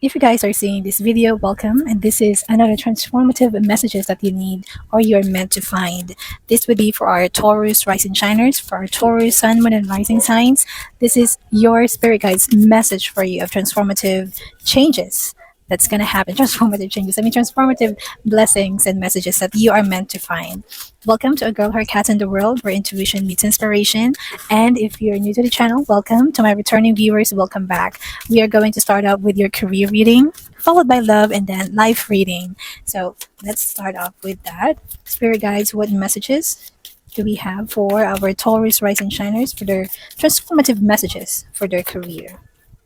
If you guys are seeing this video, welcome, and this is another transformative messages that you need or you're meant to find. This would be for our Taurus rising shiners, for our Taurus sun, moon, and rising signs. This is your spirit guide's message for you of transformative changes that's going to happen. Transformative changes. I mean, transformative blessings and messages that you are meant to find. Welcome to A Girl, Her Cats, and the World, where intuition meets inspiration. And if you're new to the channel, welcome. To my returning viewers, welcome back. We are going to start out with your career reading, followed by love, and then life reading. So let's start off with that. Spirit guides, what messages do we have for our Taurus rising shiners for their transformative messages for their career?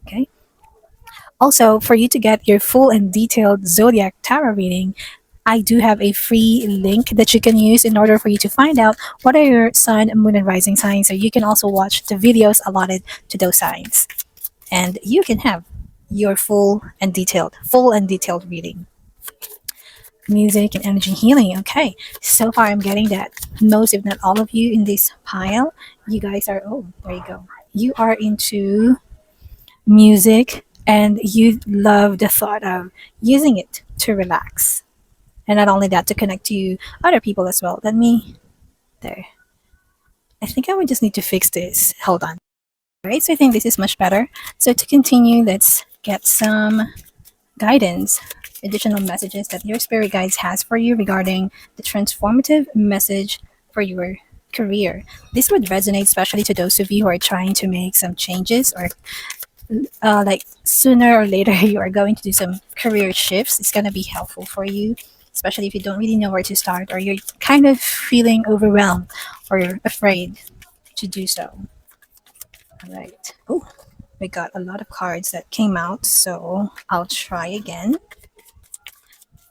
Okay. Also, for you to get your full and detailed zodiac tarot reading, I do have a free link that you can use in order for you to find out what are your sun, moon, and rising signs. So you can also watch the videos allotted to those signs, and you can have your full and detailed reading. Music and energy healing. Okay, so far I'm getting that most, if not all of you in this pile, you guys are, oh, there you go. You are into music and you love the thought of using it to relax. And not only that, to connect to other people as well. Let me, there. I think I would just need to fix this. Hold on. All right, so I think this is much better. So to continue, let's get some guidance, additional messages that your spirit guides has for you regarding the transformative message for your career. This would resonate especially to those of you who are trying to make some changes, or like sooner or later you are going to do some career shifts. It's going to be helpful for you, especially if you don't really know where to start or you're kind of feeling overwhelmed or you're afraid to do so. All right. Oh, we got a lot of cards that came out, so I'll try again.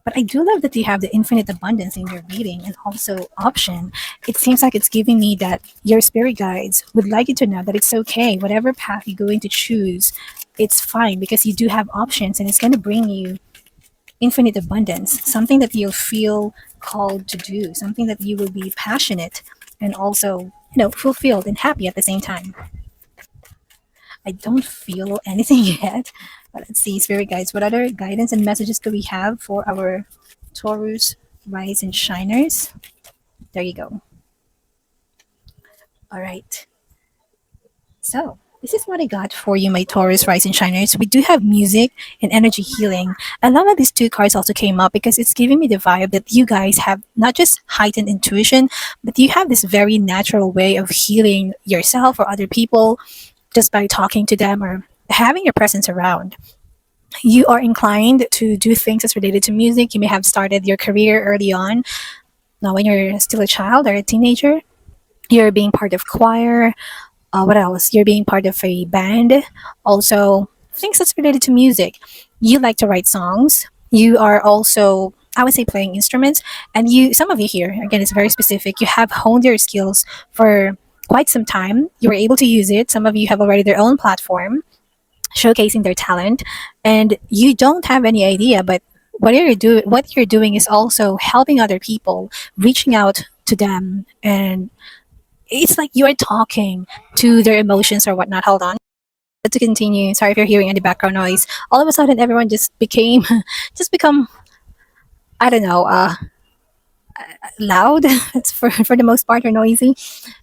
But I do love that you have the infinite abundance in your reading and also option. It seems like it's giving me that your spirit guides would like you to know that it's okay. Whatever path you're going to choose, it's fine because you do have options and it's going to bring you infinite abundance, something that you'll feel called to do, something that you will be passionate and also, fulfilled and happy at the same time. I don't feel anything yet. But let's see, spirit guides. What other guidance and messages do we have for our Taurus rising shiners? There you go. All right. So this is what I got for you, my Taurus rising shiners. We do have music and energy healing. I love that these two cards also came up because it's giving me the vibe that you guys have not just heightened intuition, but you have this very natural way of healing yourself or other people just by talking to them or having your presence around. You are inclined to do things that's related to music. You may have started your career early on. Now, when you're still a child or a teenager, you're being part of choir. What else? You're being part of a band. Also, things that's related to music. You like to write songs. You are also, I would say, playing instruments. And some of you here, again, it's very specific. You have honed your skills for quite some time. You were able to use it. Some of you have already their own platform showcasing their talent, and you don't have any idea, but what you're doing is also helping other people, reaching out to them, and it's like you are talking to their emotions or whatnot. Hold on. To continue, sorry if you're hearing any background noise. All of a sudden everyone just become, I don't know, loud. It's for the most part, or noisy.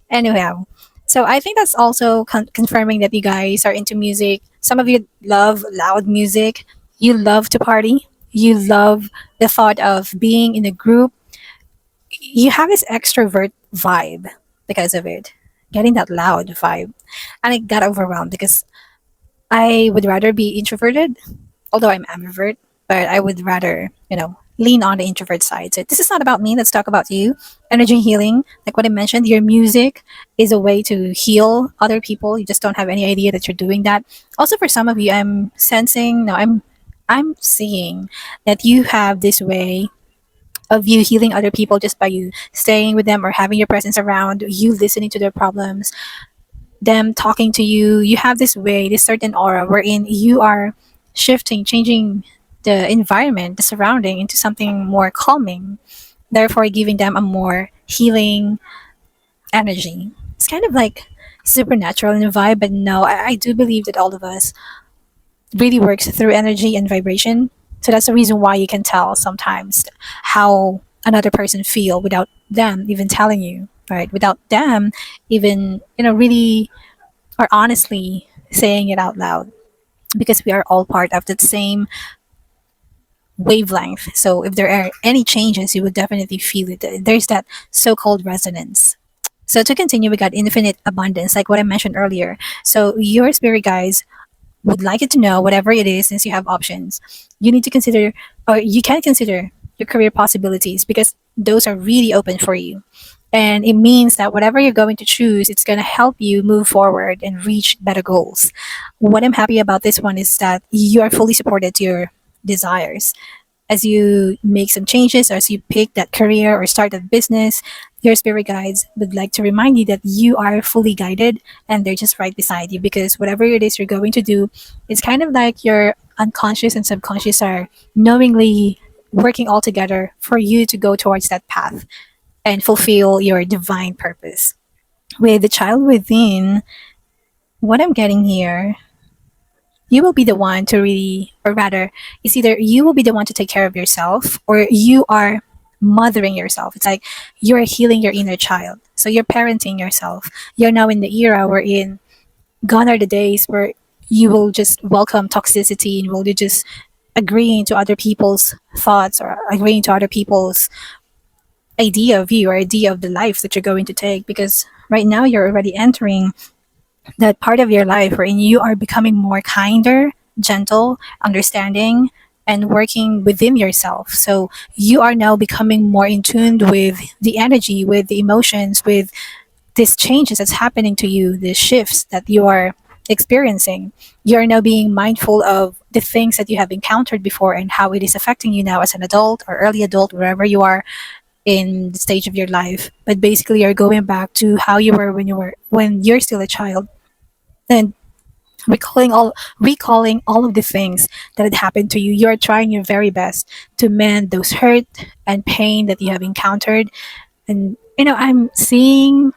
Anyhow, so I think that's also confirming that you guys are into music. Some of you love loud music. You love to party. You love the thought of being in a group. You have this extrovert vibe because of it, getting that loud vibe. And I got overwhelmed because I would rather be introverted, although I'm ambivert, but I would rather, lean on the introvert side. So this is not about me. Let's talk about you. Energy healing, like what I mentioned, your music is a way to heal other people. You just don't have any idea that you're doing that. Also, for some of you, I'm sensing, no, I'm seeing that you have this way of you healing other people just by you staying with them or having your presence around, you listening to their problems, them talking to you. You have this way, this certain aura wherein you are shifting, changing the environment, the surrounding into something more calming, therefore giving them a more healing energy. It's kind of like supernatural in a vibe, but no, I do believe that all of us really works through energy and vibration. So that's the reason why you can tell sometimes how another person feel without them even telling you, right? Without them even, really or honestly saying it out loud, because we are all part of that same wavelength. So if there are any changes, you would definitely feel it. There's that so-called resonance. So to continue, we got infinite abundance, like what I mentioned earlier. So your spirit guides would like you to know whatever it is, since you have options. You need to consider, or you can consider your career possibilities, because those are really open for you. And it means that whatever you're going to choose, it's going to help you move forward and reach better goals. What I'm happy about this one is that you are fully supported to your desires. As you make some changes, as you pick that career or start that business, your spirit guides would like to remind you that you are fully guided and they're just right beside you, because whatever it is you're going to do, it's kind of like your unconscious and subconscious are knowingly working all together for you to go towards that path and fulfill your divine purpose. With the child within, what I'm getting here, you will be the one to really, or rather, it's either you will be the one to take care of yourself or you are mothering yourself. It's like you're healing your inner child. So you're parenting yourself. You're now in the era wherein gone are the days where you will just welcome toxicity and will you just agreeing to other people's thoughts or agreeing to other people's idea of you or idea of the life that you're going to take, because right now you're already entering that part of your life wherein you are becoming more kinder, gentle, understanding, and working within yourself. So you are now becoming more in tune with the energy, with the emotions, with these changes that's happening to you, the shifts that you are experiencing. You are now being mindful of the things that you have encountered before and how it is affecting you now as an adult or early adult, wherever you are in the stage of your life. But basically you're going back to how you were when you're still a child, and recalling all of the things that had happened to you. You are trying your very best to mend those hurt and pain that you have encountered. And I'm seeing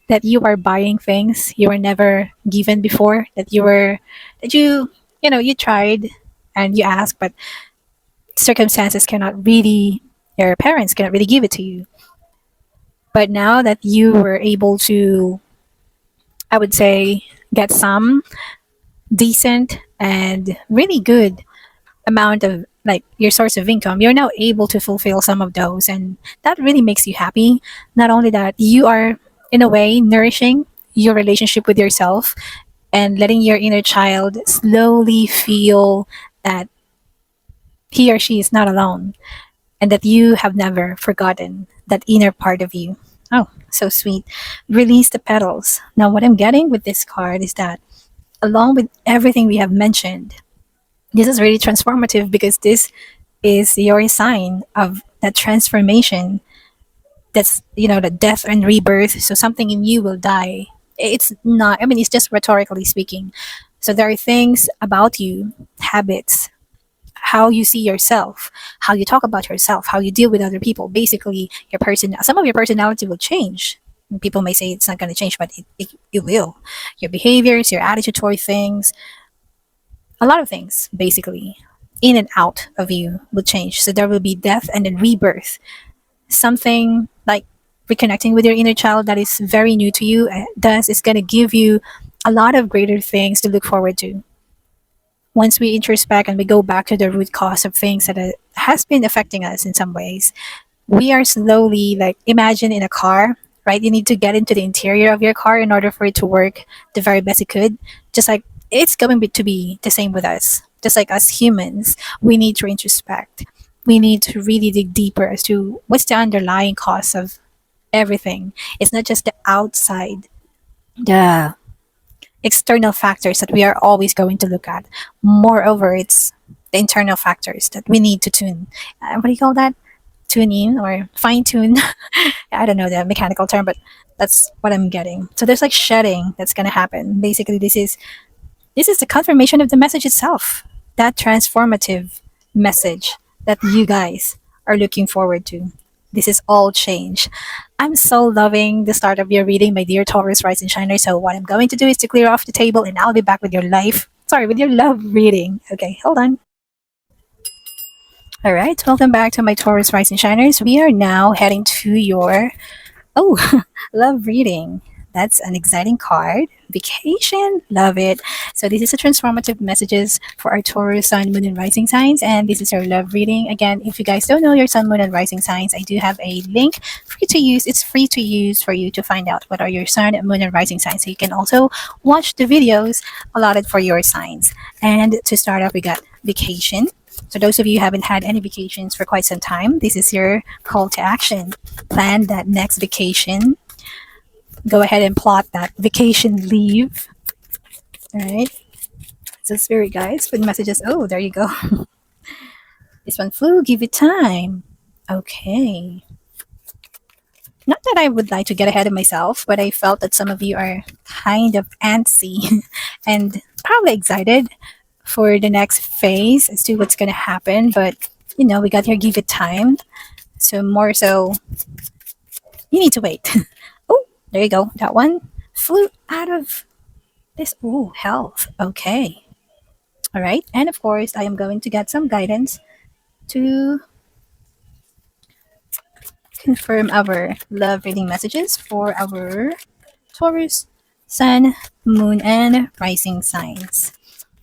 that you are buying things you were never given before, that you tried and you asked, but circumstances cannot really, your parents cannot really give it to you. But now that you were able to, I would say, get some decent and really good amount of like your source of income, you're now able to fulfill some of those, and that really makes you happy. Not only that, you are in a way nourishing your relationship with yourself and letting your inner child slowly feel that he or she is not alone and that you have never forgotten that inner part of you. Oh, so sweet. Release the petals. Now, what I'm getting with this card is that, along with everything we have mentioned, this is really transformative, because this is your sign of that transformation. That's, the death and rebirth. So something in you will die. It's not, I mean, it's just rhetorically speaking. So there are things about you, habits, how you see yourself, how you talk about yourself, how you deal with other people. Basically, some of your personality will change. People may say it's not going to change, but it will. Your behaviors, your attitude toward things, a lot of things, basically, in and out of you will change. So there will be death and then rebirth. Something like reconnecting with your inner child that is very new to you, thus is going to give you a lot of greater things to look forward to. Once we introspect and we go back to the root cause of things that has been affecting us in some ways, we are slowly, like, imagine in a car, right? You need to get into the interior of your car in order for it to work the very best it could. Just like it's going to be the same with us. Just like us humans, we need to introspect. We need to really dig deeper as to what's the underlying cause of everything. It's not just the outside, the external factors that we are always going to look at. Moreover, it's the internal factors that we need to tune. What do you call that? Tune in or fine tune. I don't know the mechanical term, but that's what I'm getting. So there's like shedding that's gonna happen. Basically, this is the confirmation of the message itself. That transformative message that you guys are looking forward to. This is all change. I'm so loving the start of your reading, my dear Taurus Rising Shiner. So what I'm going to do is to clear off the table and I'll be back with your life Sorry, with your love reading. Okay, hold on. All right, welcome back to my Taurus Rising Shiners. We are now heading to your love reading. That's an exciting card. Vacation, love it. So this is a transformative messages for our Taurus Sun, Moon, and Rising signs, and this is our love reading. Again, if you guys don't know your Sun, Moon, and Rising signs, I do have a link for you to use. It's free to use for you to find out what are your Sun, Moon, and Rising signs. So you can also watch the videos allotted for your signs. And to start off, we got vacation. So those of you who haven't had any vacations for quite some time, this is your call to action. Plan that next vacation. Go ahead and plot that vacation leave. All right. So spirit guides with messages. Oh, there you go. This one flew. Give it time. Okay. Not that I would like to get ahead of myself, but I felt that some of you are kind of antsy and probably excited for the next phase as to what's going to happen. But, we got here, give it time. So, more so, you need to wait. Oh, there you go. That one flew out of this. Oh, health. Okay. All right. And of course, I am going to get some guidance to confirm our love reading messages for our Taurus, Sun, Moon, and Rising signs.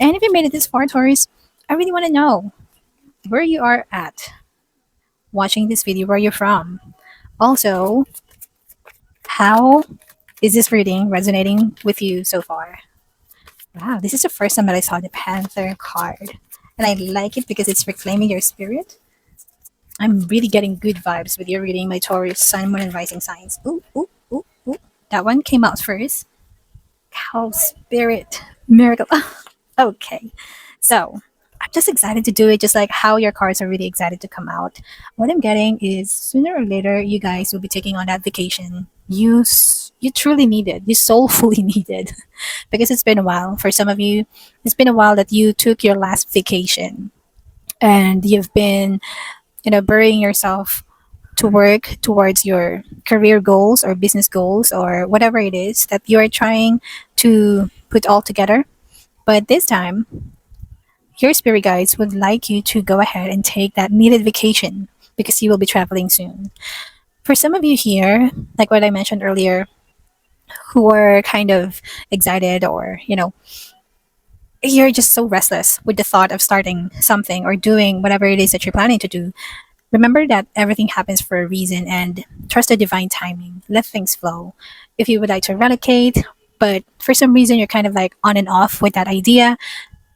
And if you made it this far, Taurus, I really want to know where you are at watching this video, where you're from. Also, how is this reading resonating with you so far? Wow, this is the first time that I saw the Panther card. And I like it because it's reclaiming your spirit. I'm really getting good vibes with your reading, my Taurus, Sun, Moon, and Rising signs. Ooh, ooh, ooh, ooh. That one came out first. Cow spirit miracle. Okay. So I'm just excited to do it, just like how your cards are really excited to come out. What I'm getting is sooner or later, you guys will be taking on that vacation. You truly need it. You soulfully need it, because it's been a while. For some of you, it's been a while that you took your last vacation, and you've been, burying yourself to work towards your career goals or business goals or whatever it is that you are trying to put all together. But this time, your spirit guides would like you to go ahead and take that needed vacation because you will be traveling soon. For some of you here, like what I mentioned earlier, who are kind of excited, or, you're just so restless with the thought of starting something or doing whatever it is that you're planning to do, remember that everything happens for a reason, and trust the divine timing. Let things flow. If you would like to relocate, but for some reason you're kind of like on and off with that idea,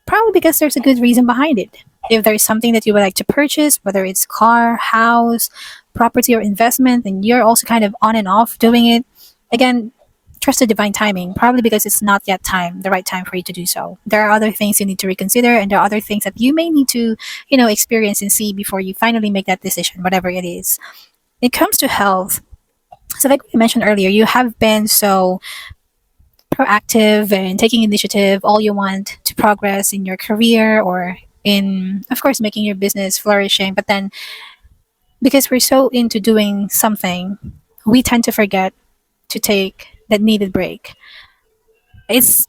probably because there's a good reason behind it. If there's something that you would like to purchase, whether it's car, house, property, or investment, and you're also kind of on and off doing it, again, trust the divine timing, probably because it's not yet the right time for you to do so. There are other things you need to reconsider, and there are other things that you may need to, experience and see before you finally make that decision, whatever it is. It comes to health. So like we mentioned earlier, you have been so proactive and taking initiative, all you want to progress in your career or in, of course, making your business flourishing. But then, because we're so into doing something, we tend to forget to take that needed break. It's,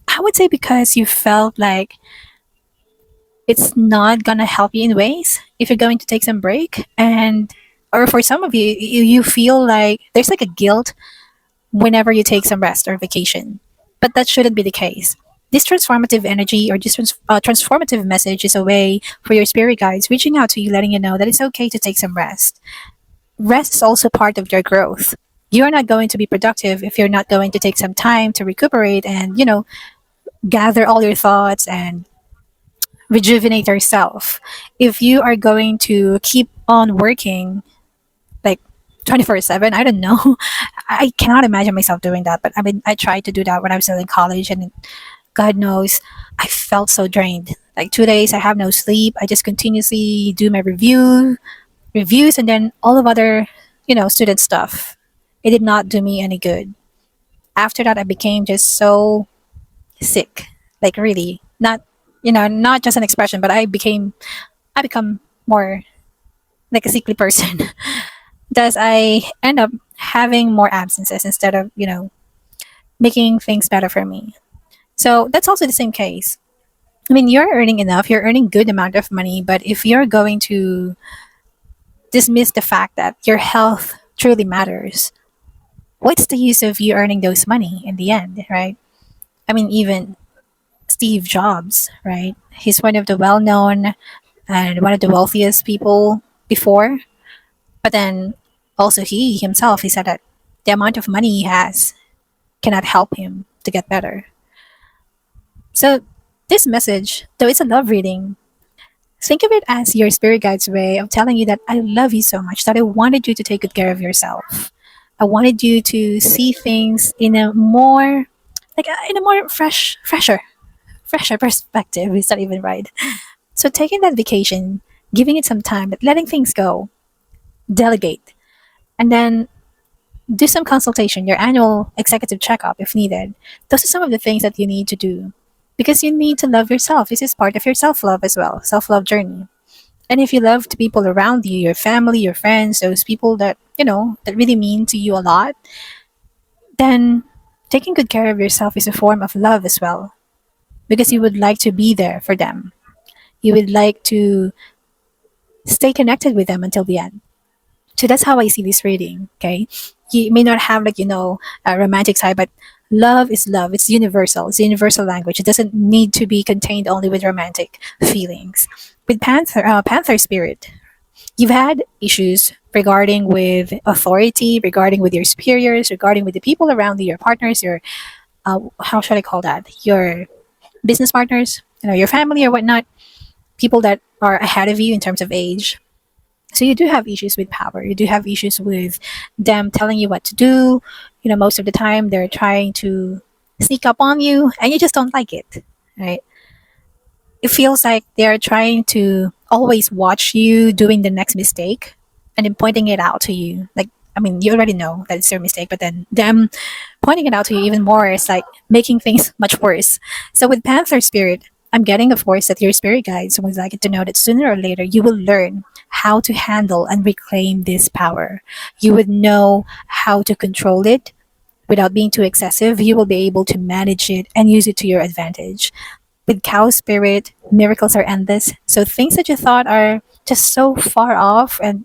I would say, because you felt like it's not gonna help you in ways if you're going to take some break, and or for some of you, you feel like there's like a guilt whenever you take some rest or vacation. But that shouldn't be the case. This transformative energy, or this transformative message, is a way for your spirit guides reaching out to you, letting you know that it's okay to take some rest. Rest is also part of your growth. You are not going to be productive if you're not going to take some time to recuperate and, gather all your thoughts and rejuvenate yourself. If you are going to keep on working like 24/7, I don't know. I cannot imagine myself doing that. But I mean, I tried to do that when I was still in college, and God knows, I felt so drained. Like 2 days, I have no sleep. I just continuously do my reviews, and then all of other, student stuff. It did not do me any good. After that, I became just so sick. Like really, not just an expression, but I become more like a sickly person. Thus, I end up having more absences instead of, making things better for me. So that's also the same case. I mean, you're earning enough, you're earning good amount of money, but if you're going to dismiss the fact that your health truly matters, what's the use of you earning those money in the end, right? I mean, even Steve Jobs, right? He's one of the well known and one of the wealthiest people before. But then also he himself, he said that the amount of money he has cannot help him to get better. So this message, though it's a love reading, think of it as your spirit guide's way of telling you that I love you so much that I wanted you to take good care of yourself. I wanted you to see things in a more in a more fresher perspective. Is that even right? So taking that vacation, giving it some time, but letting things go, delegate, and then do some consultation, your annual executive checkup if needed. Those are some of the things that you need to do because you need to love yourself. This is part of your self love as well, self love journey. And if you love the people around you, your family, your friends, those people that, that really mean to you a lot, then taking good care of yourself is a form of love as well because you would like to be there for them. You would like to stay connected with them until the end. So that's how I see this reading. Okay, you may not have a romantic side, but love is love. It's universal. It's a universal language. It doesn't need to be contained only with romantic feelings. With Panther spirit, you've had issues regarding with authority, regarding with your superiors, regarding with the people around you, your partners, your how should I call that? Your business partners, your family or whatnot, people that are ahead of you in terms of age. So you do have issues with power. You do have issues with them telling you what to do. Most of the time they're trying to sneak up on you and you just don't like it, right? It feels like they're trying to always watch you doing the next mistake and then pointing it out to you. Like, I mean, you already know that it's your mistake, but then them pointing it out to you even more is like making things much worse. So with Panther Spirit, I'm getting, of course, that your spirit guides would like it to know that sooner or later you will learn how to handle and reclaim this power. You would know how to control it without being too excessive. You will be able to manage it and use it to your advantage. With cow spirit, miracles are endless. So things that you thought are just so far off and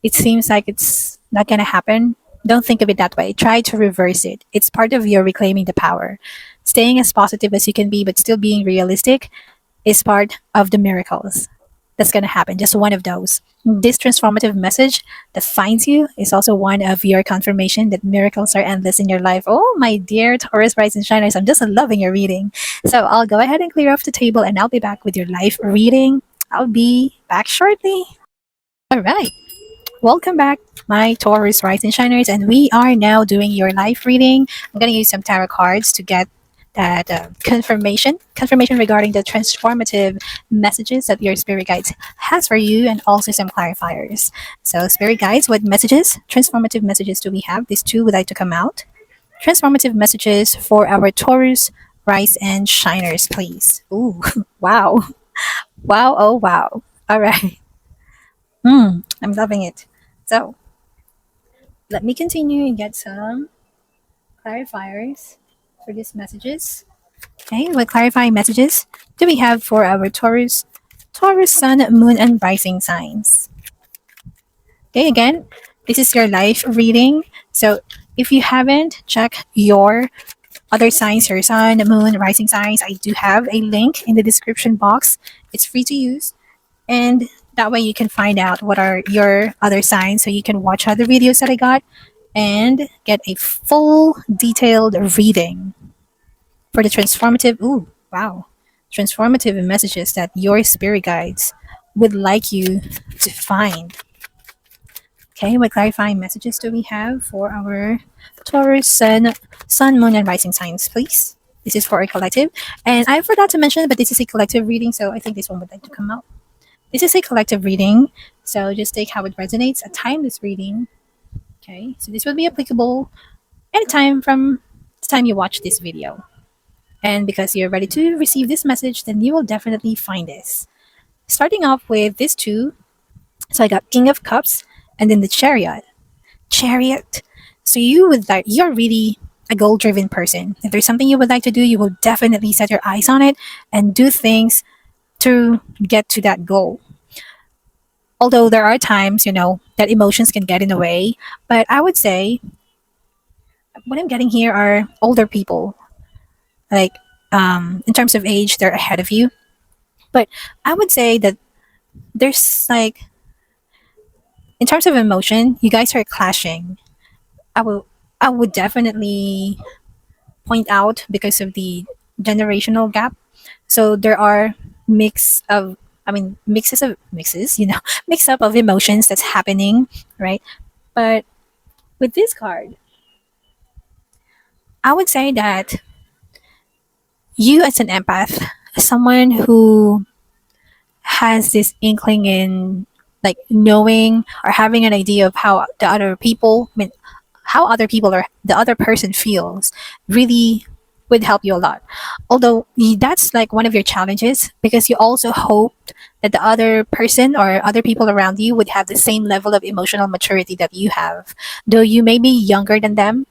it seems like it's not going to happen, don't think of it that way. Try to reverse it. It's part of your reclaiming the power. Staying as positive as you can be, but still being realistic is part of the miracles that's going to happen. Just one of those. This transformative message that finds you is also one of your confirmation that miracles are endless in your life. Oh, my dear Taurus rising shiners, I'm just loving your reading. So I'll go ahead and clear off the table and I'll be back with your life reading. I'll be back shortly. All right. Welcome back, my Taurus rising shiners, and we are now doing your life reading. I'm going to use some tarot cards to get that confirmation regarding the transformative messages that your spirit guides has for you, and also some clarifiers. So, spirit guides, what messages, transformative messages do we have? These two would like to come out. Transformative messages for our Taurus rise and shiners, please. Ooh, wow, wow, oh wow. All right. I'm loving it. So, let me continue and get some clarifiers for these messages. Okay, what clarifying messages do we have for our Taurus Sun, Moon, and Rising signs? Okay, again, this is your life reading. So if you haven't checked your other signs, your Sun, Moon, Rising signs, I do have a link in the description box. It's free to use, and that way you can find out what are your other signs so you can watch other videos that I got and get a full detailed reading for the transformative transformative messages that your spirit guides would like you to find. Okay, what clarifying messages do we have for our Taurus sun, moon, and rising signs, please? This is for a collective, and I forgot to mention, but this is a collective reading, so I think this one would like to come out. This is a collective reading, so just take how it resonates. A timeless reading. Okay, so this will be applicable anytime from the time you watch this video. And because you're ready to receive this message, then you will definitely find this. Starting off with these two. So I got King of Cups and then the Chariot. Chariot. So you're really a goal driven person. If there's something you would like to do, you will definitely set your eyes on it and do things to get to that goal. Although there are times, that emotions can get in the way, but I would say what I'm getting here are older people. Like, in terms of age, they're ahead of you. But I would say that there's like, in terms of emotion, you guys are clashing. I will, I would definitely point out because of the generational gap. So there are mix of, mixes, mix up of emotions that's happening, right? But with this card, I would say that you as an empath, someone who has this inkling in like knowing or having an idea of how the other people, how other people or the other person feels, really would help you a lot. Although that's like one of your challenges because you also hoped that the other person or other people around you would have the same level of emotional maturity that you have. Though you may be younger than them,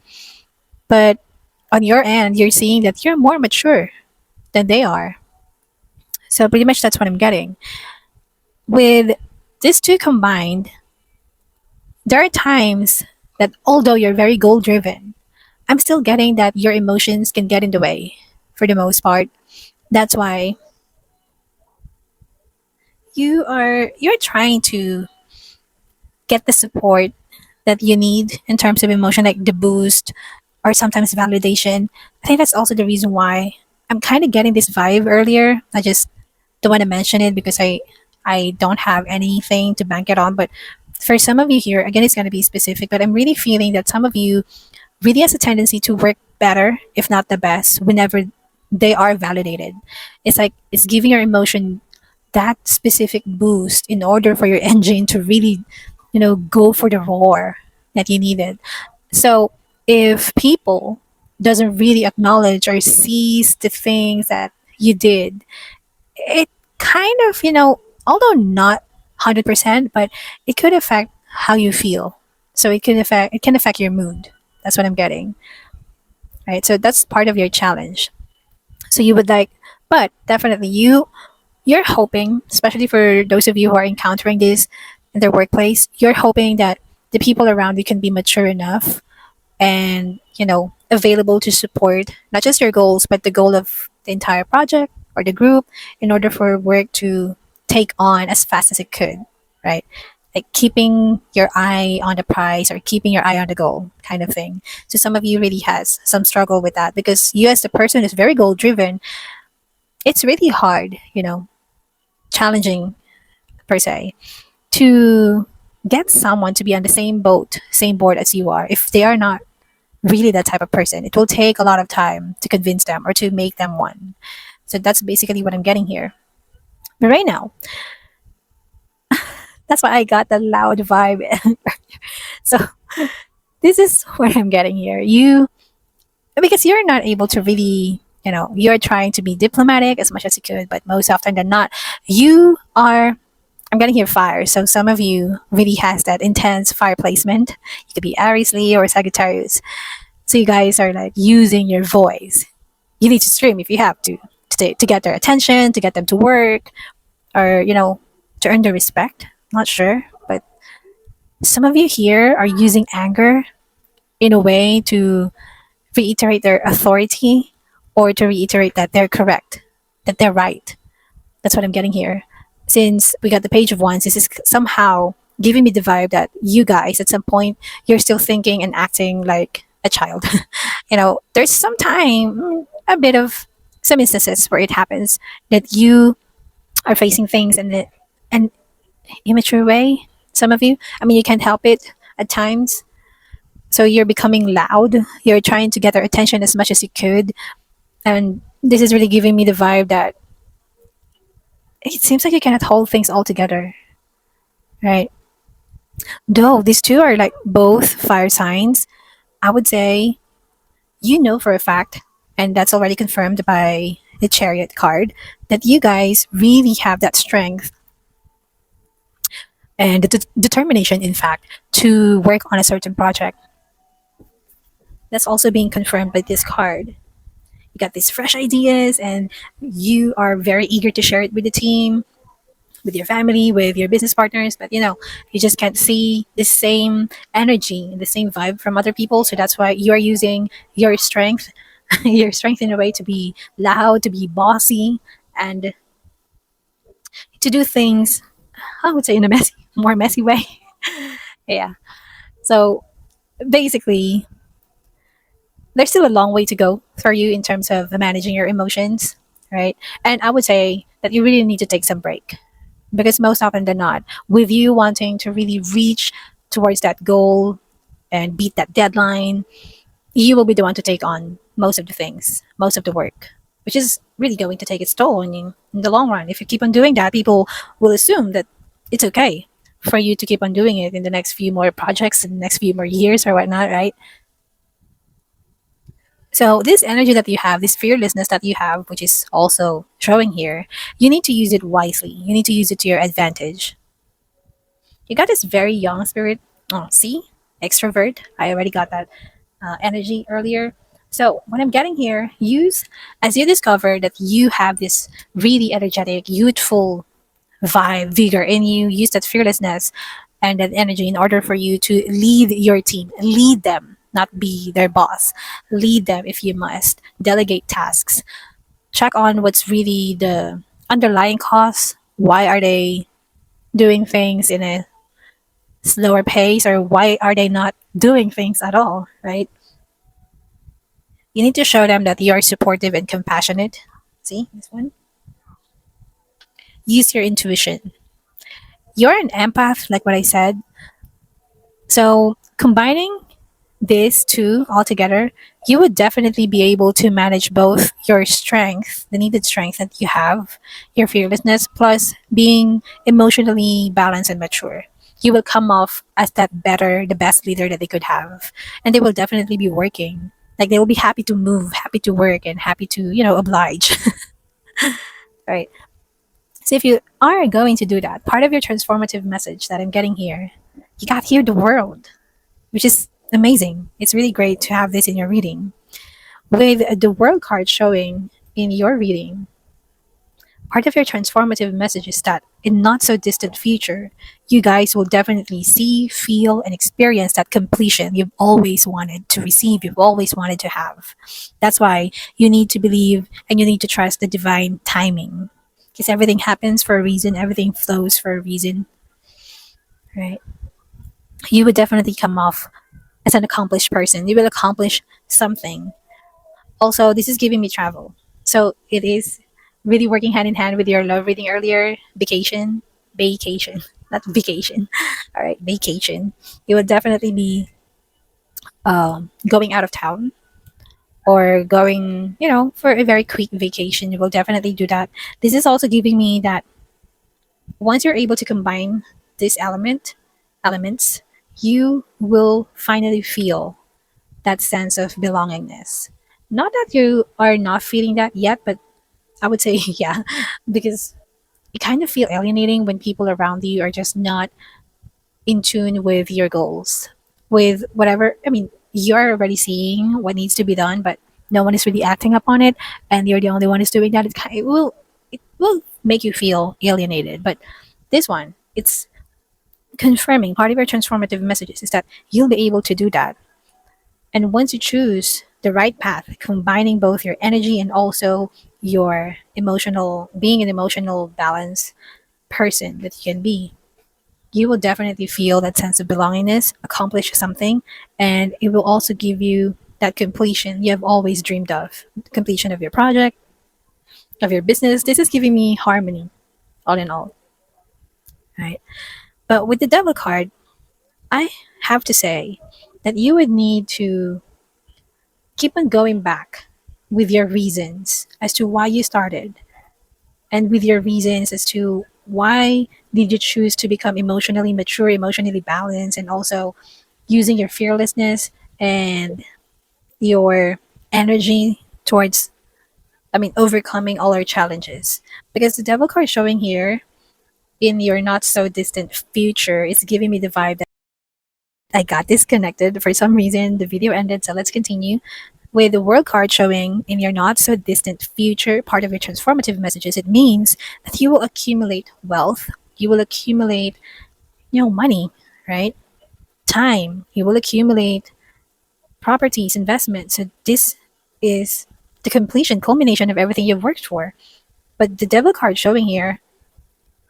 but on your end, you're seeing that you're more mature than they are. So pretty much that's what I'm getting. With these two combined, there are times that although you're very goal driven, I'm still getting that your emotions can get in the way for the most part. That's why you're trying to get the support that you need in terms of emotion, like the boost or sometimes validation. I think that's also the reason why I'm kind of getting this vibe earlier. I just don't want to mention it because I don't have anything to bank it on. But for some of you here, again, it's going to be specific. But I'm really feeling that some of you really has a tendency to work better, if not the best, whenever they are validated. It's like it's giving your emotion that specific boost in order for your engine to really, go for the roar that you needed. So if people doesn't really acknowledge or sees the things that you did, it kind of, although not 100%, but it could affect how you feel. So it can affect your mood. That's what I'm getting. Right? So that's part of your challenge. So you would like, but definitely you're hoping, especially for those of you who are encountering this in their workplace, you're hoping that the people around you can be mature enough and available to support not just your goals but the goal of the entire project or the group in order for work to take on as fast as it could, right? Like keeping your eye on the prize or keeping your eye on the goal kind of thing. So some of you really has some struggle with that because you as the person is very goal driven. It's really hard, challenging per se, to get someone to be on the same boat, same board as you are if they are not really that type of person. It will take a lot of time to convince them or to make them one. So that's basically what I'm getting here. But right now, that's why I got the loud vibe. So this is what I'm getting here. Because you're not able to really, you're trying to be diplomatic as much as you could, but most often than not, you are. I'm getting here fire. So some of you really has that intense fire placement. You could be Aries, Leo, or Sagittarius. So you guys are like using your voice. You need to scream if you have to get their attention, to get them to work, or to earn their respect. Not sure, but some of you here are using anger in a way to reiterate their authority or to reiterate that they're correct, that they're right. That's what I'm getting here. Since we got the Page of Wands, this is somehow giving me the vibe that you guys, at some point, you're still thinking and acting like a child. There's some time, a bit of some instances where it happens that you are facing things in an immature way. Some of you, you can't help it at times. So you're becoming loud. You're trying to get their attention as much as you could. And this is really giving me the vibe that it seems like you cannot hold things all together, right? Though these two are like both fire signs, I would say for a fact, and that's already confirmed by the Chariot card, that you guys really have that strength and the determination, in fact, to work on a certain project. That's also being confirmed by this card. You got these fresh ideas and you are very eager to share it with the team, with your family, with your business partners, but you just can't see the same energy and the same vibe from other people. So that's why you are using your strength, your strength in a way to be loud, to be bossy, and to do things, I would say, in a more messy way. Yeah. So basically, there's still a long way to go for you in terms of managing your emotions, right? And I would say that you really need to take some break because most often than not, with you wanting to really reach towards that goal and beat that deadline, you will be the one to take on most of the things, most of the work, which is really going to take its toll on you in the long run. If you keep on doing that, people will assume that it's okay for you to keep on doing it in the next few more projects, in the next few more years or whatnot, right? So this energy that you have, this fearlessness that you have, which is also showing here, you need to use it wisely. You need to use it to your advantage. You got this very young spirit. Oh, see, extrovert. I already got that energy earlier. So what I'm getting here, use as you discover that you have this really energetic, youthful vibe, vigor in you. Use that fearlessness and that energy in order for you to lead your team, lead them, not be their boss. Lead them if you must. Delegate tasks. Check on what's really the underlying cause. Why are they doing things in a slower pace, or why are they not doing things at all, right? You need to show them that you are supportive and compassionate. See this one? Use your intuition. You're an empath, like what I said. So combining these two all together, you would definitely be able to manage both your strength, the needed strength that you have, your fearlessness, plus being emotionally balanced and mature. You will come off as that better, the best leader that they could have. And they will definitely be working. Like they will be happy to move, happy to work, and happy to, oblige. Right. So if you are going to do that, part of your transformative message that I'm getting here, you got here the world, which is amazing. It's really great to have this in your reading. With the world card showing in your reading, part of your transformative message is that in not so distant future, you guys will definitely see, feel, and experience that completion you've always wanted to receive, you've always wanted to have. That's why you need to believe and you need to trust the divine timing. Because everything happens for a reason, everything flows for a reason, right? You would definitely come off as an accomplished person. You will accomplish something. Also, this is giving me travel. So it is really working hand in hand with your love reading earlier. Vacation, not vacation. All right, vacation. You will definitely be going out of town or going, for a very quick vacation. You will definitely do that. This is also giving me that once you're able to combine this elements, you will finally feel that sense of belongingness. Not that you are not feeling that yet, but I would say yeah, because you kind of feel alienating when people around you are just not in tune with your goals, with whatever. I mean, you're already seeing what needs to be done, but no one is really acting upon it, and you're the only one who's doing that. It will make you feel alienated. But this one, it's confirming part of your transformative messages is that you'll be able to do that. And once you choose the right path, combining both your energy and also your emotional, being an emotional balance person that you can be, you will definitely feel that sense of belongingness, accomplish something, and it will also give you that completion you have always dreamed of. Completion of your project, of your business. This is giving me harmony, all in all. Right. But with the devil card, I have to say that you would need to keep on going back with your reasons as to why you started and with your reasons as to why did you choose to become emotionally mature, emotionally balanced, and also using your fearlessness and your energy towards, overcoming all our challenges. Because the devil card showing here in your not so distant future is giving me the vibe that I got disconnected for some reason. The video ended, so let's continue. With the world card showing in your not so distant future, part of your transformative messages, it means that you will accumulate wealth, you will accumulate, money, right? Time, you will accumulate properties, investments. So this is the completion, culmination of everything you've worked for. But the devil card showing here,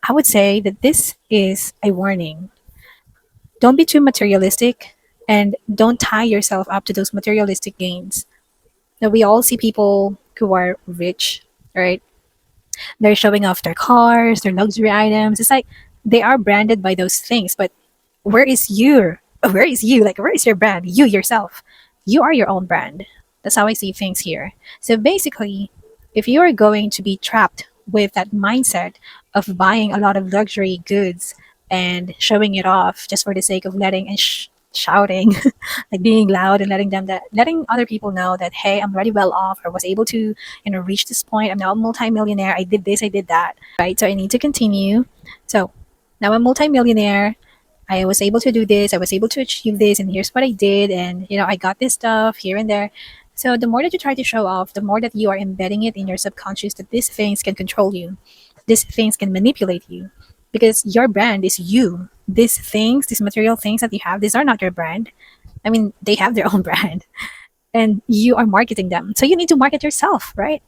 I would say that this is a warning. Don't be too materialistic and don't tie yourself up to those materialistic gains. Now, we all see people who are rich, right? They're showing off their cars, their luxury items. It's like they are branded by those things, but where is you? Where is you? Like, where is your brand? You yourself. You are your own brand. That's how I see things here. So basically, if you are going to be trapped with that mindset of buying a lot of luxury goods and showing it off just for the sake of letting and shouting, like being loud and letting other people know that, hey, I'm already well off. I was able to reach this point. I'm now a multimillionaire. I did this, I did that, right? So I need to continue. So now I'm a multimillionaire. I was able to do this, I was able to achieve this, and here's what I did, and I got this stuff here and there. So the more that you try to show off, the more that you are embedding it in your subconscious that these things can control you, these things can manipulate you, because your brand is you. These things, these material things that you have, these are not your brand. I mean, they have their own brand, and you are marketing them. So you need to market yourself, right?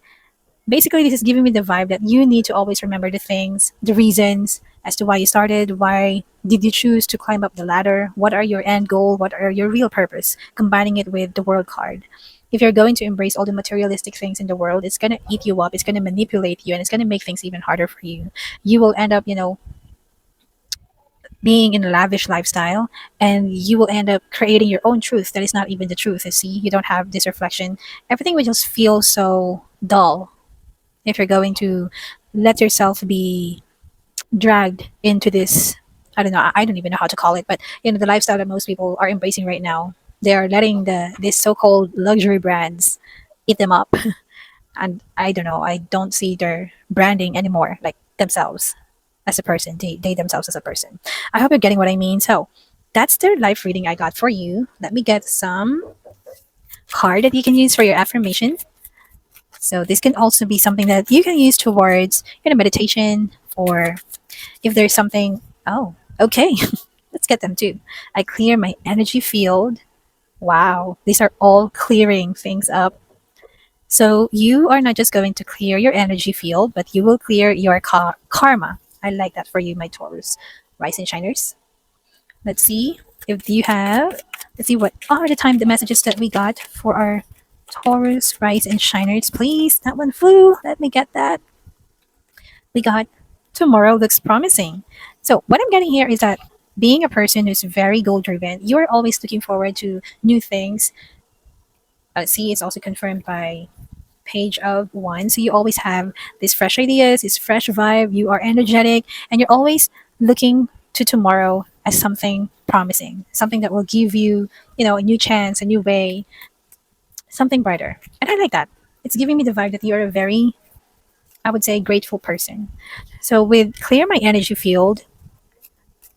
Basically, this is giving me the vibe that you need to always remember the things, the reasons as to why you started, why did you choose to climb up the ladder, what are your end goal, what are your real purpose, combining it with the world card. If you're going to embrace all the materialistic things in the world, it's going to eat you up, it's going to manipulate you, and it's going to make things even harder for you. You will end up, being in a lavish lifestyle, and you will end up creating your own truth that is not even the truth. You see, you don't have this reflection. Everything will just feel so dull if you're going to let yourself be dragged into this. I don't know, I don't even know how to call it, but the lifestyle that most people are embracing right now. They are letting this so-called luxury brands eat them up. And I don't know, I don't see their branding anymore, like themselves as a person, they themselves as a person. I hope you're getting what I mean. So that's the life reading I got for you. Let me get some card that you can use for your affirmation. So this can also be something that you can use towards meditation, or if there's something. Oh, okay. Let's get them too. I clear my energy field. Wow, these are all clearing things up. So you are not just going to clear your energy field, but you will clear your karma. I like that for you, my Taurus rising shiners. Let's see if you have. Let's see what are the messages that we got for our Taurus rise and shiners. Please, that one flew. Let me get that. We got tomorrow looks promising. So what I'm getting here is that being a person who's very goal driven, you are always looking forward to new things. See, it's also confirmed by page of one. So you always have these fresh ideas, this fresh vibe. You are energetic, and you're always looking to tomorrow as something promising, something that will give you, a new chance, a new way, something brighter. And I like that. It's giving me the vibe that you're a very, I would say, grateful person. So with clear my energy field,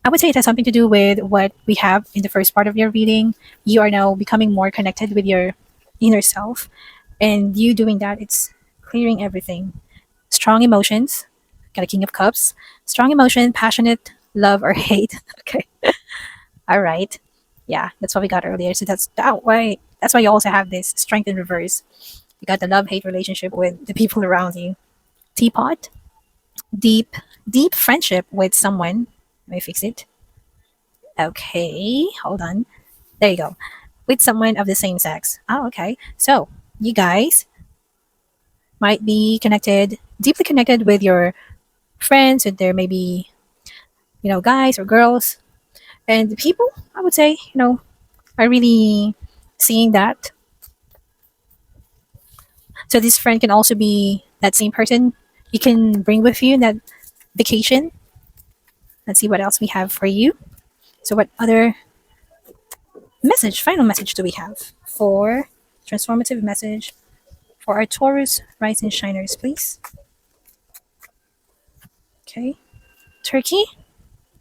I would say it has something to do with what we have in the first part of your reading. You are now becoming more connected with your inner self, and you doing that, it's clearing everything. Strong emotions, got a King of Cups. Strong emotion, passionate, love or hate. Okay, all right. Yeah, that's what we got earlier. So that's why you also have this strength in reverse. You got the love hate relationship with the people around you. Teapot, deep deep friendship with someone. Let me fix it. Okay, hold on. There you go. With someone of the same sex. Oh, okay. So you guys might be connected, deeply connected with your friends, and there may be, guys or girls. And the people, I would say, are really seeing that. So this friend can also be that same person you can bring with you in that vacation. Let's see what else we have for you. So what other final message do we have for transformative message for our Taurus rising shiners, please? Okay. Turkey,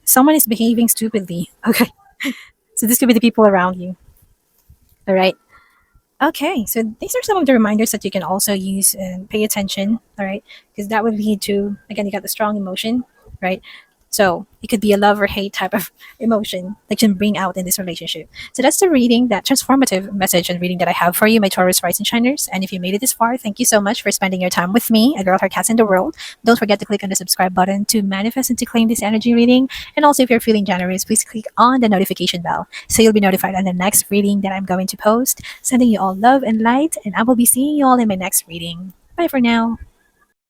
someone is behaving stupidly. Okay. So this could be the people around you. All right. Okay, so these are some of the reminders that you can also use and pay attention, all right? Because that would lead to, again, you got the strong emotion, right? So it could be a love or hate type of emotion that you can bring out in this relationship. So that's the reading, that transformative message and reading that I have for you, my Taurus rising shiners. And if you made it this far, thank you so much for spending your time with me, a girl, her cats in the world. Don't forget to click on the subscribe button to manifest and to claim this energy reading. And also, if you're feeling generous, please click on the notification bell so you'll be notified on the next reading that I'm going to post. Sending you all love and light, and I will be seeing you all in my next reading. Bye for now.